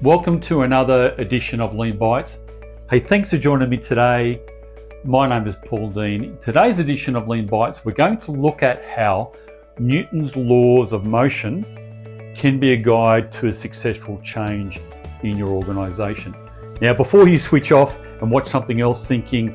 Welcome to another edition of Lean Bites. Hey, thanks for joining me today. My name is Paul Dean. In today's edition of Lean Bites, we're going to look at how Newton's laws of motion can be a guide to a successful change in your organisation. Now, before you switch off and watch something else thinking,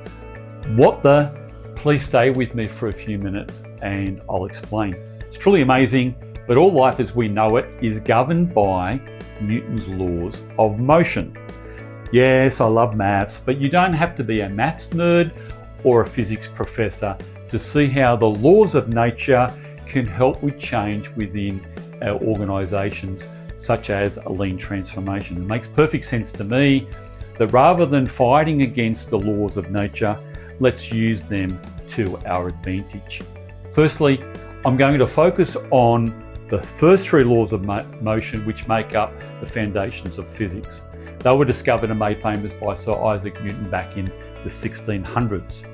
what the? Please stay with me for a few minutes and I'll explain. It's truly amazing, but all life as we know it is governed by Newton's laws of motion. Yes, I love maths, but you don't have to be a maths nerd or a physics professor to see how the laws of nature can help with change within our organisations, such as a lean transformation. It makes perfect sense to me that rather than fighting against the laws of nature, let's use them to our advantage. Firstly, I'm going to focus on the first three laws of motion, which make up the foundations of physics. They were discovered and made famous by Sir Issac Newton back in the 1600s.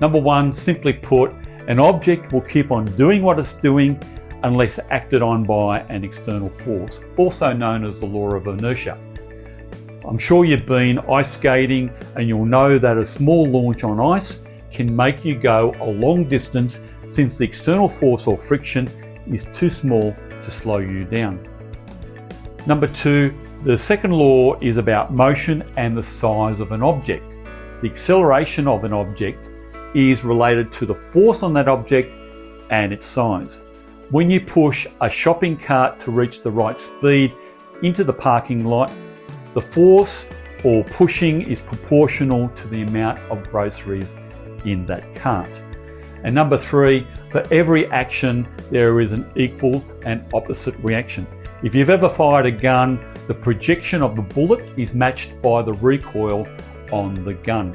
Number one, simply put, an object will keep on doing what it's doing unless acted on by an external force, also known as the law of inertia. I'm sure you've been ice skating and you'll know that a small launch on ice can make you go a long distance since the external force or friction is too small to slow you down. Number two, the second law is about motion and the size of an object. The acceleration of an object is related to the force on that object and its size. When you push a shopping cart to reach the right speed into the parking lot, the force or pushing is proportional to the amount of groceries in that cart. And number three, for every action, there is an equal and opposite reaction. If you've ever fired a gun, the projection of the bullet is matched by the recoil on the gun.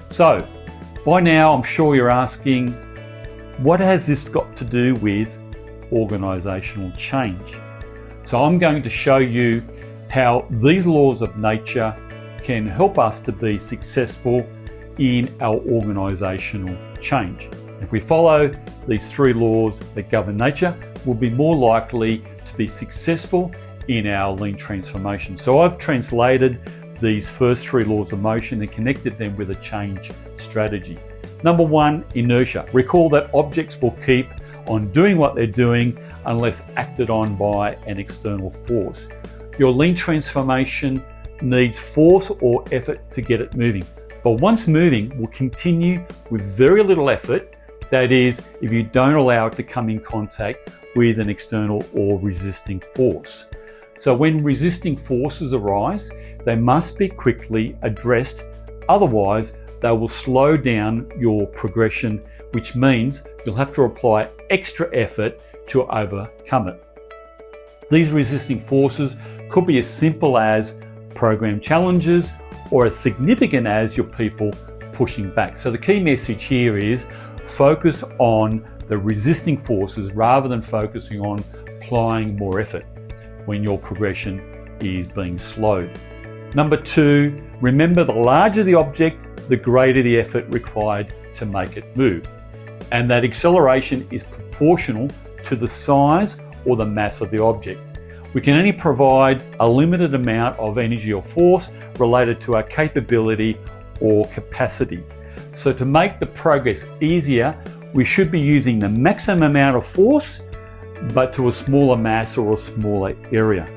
So, by now I'm sure you're asking, what has this got to do with organisational change? So I'm going to show you how these laws of nature can help us to be successful in our organisational change. If we follow these three laws that govern nature, we'll be more likely to be successful in our lean transformation. So I've translated these first three laws of motion and connected them with a change strategy. Number one, inertia. Recall that objects will keep on doing what they're doing unless acted on by an external force. Your lean transformation needs force or effort to get it moving. But once moving, will continue with very little effort. That is, if you don't allow it to come in contact with an external or resisting force. So when resisting forces arise, they must be quickly addressed. Otherwise, they will slow down your progression, which means you'll have to apply extra effort to overcome it. These resisting forces could be as simple as program challenges or as significant as your people pushing back. So the key message here is focus on the resisting forces rather than focusing on applying more effort when your progression is being slowed. Number two, remember the larger the object, the greater the effort required to make it move. And that acceleration is proportional to the size or the mass of the object. We can only provide a limited amount of energy or force related to our capability or capacity. So to make the progress easier, we should be using the maximum amount of force, but to a smaller mass or a smaller area.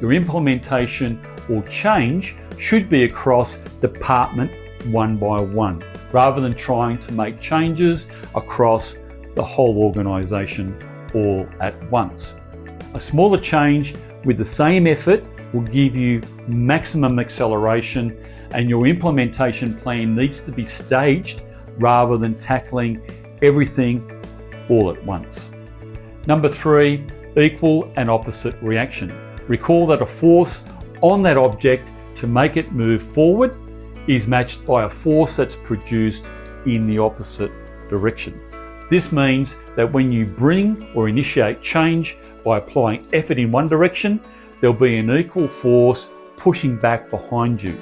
Your implementation or change should be across department one by one, rather than trying to make changes across the whole organisation all at once. A smaller change with the same effort will give you maximum acceleration, and your implementation plan needs to be staged rather than tackling everything all at once. Number three, equal and opposite reaction. Recall that a force on that object to make it move forward is matched by a force that's produced in the opposite direction. This means that when you bring or initiate change by applying effort in one direction, there'll be an equal force pushing back behind you.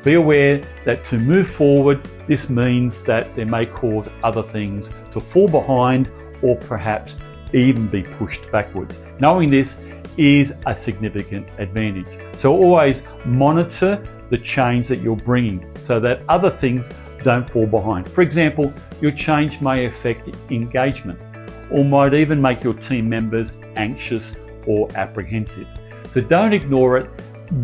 Be aware that to move forward, this means that there may cause other things to fall behind or perhaps even be pushed backwards. Knowing this is a significant advantage. So always monitor the change that you're bringing so that other things don't fall behind. For example, your change may affect engagement or might even make your team members anxious or apprehensive. So don't ignore it.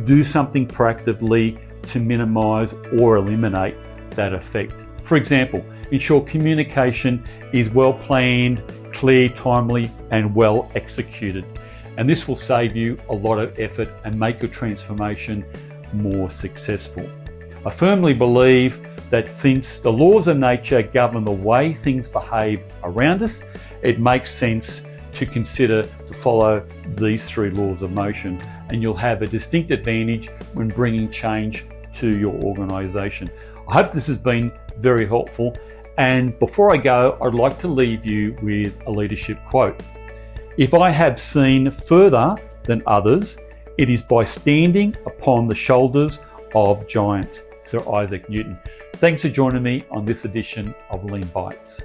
Do something proactively to minimize or eliminate that effect. For example, ensure communication is well planned, clear, timely, and well executed. And this will save you a lot of effort and make your transformation more successful. I firmly believe that since the laws of nature govern the way things behave around us, it makes sense to consider to follow these 3 laws of motion, and you'll have a distinct advantage when bringing change to your organisation. I hope this has been very helpful, and before I go, I'd like to leave you with a leadership quote. If I have seen further than others, it is by standing upon the shoulders of giants. Sir Issac Newton. Thanks for joining me on this edition of Lean Bites.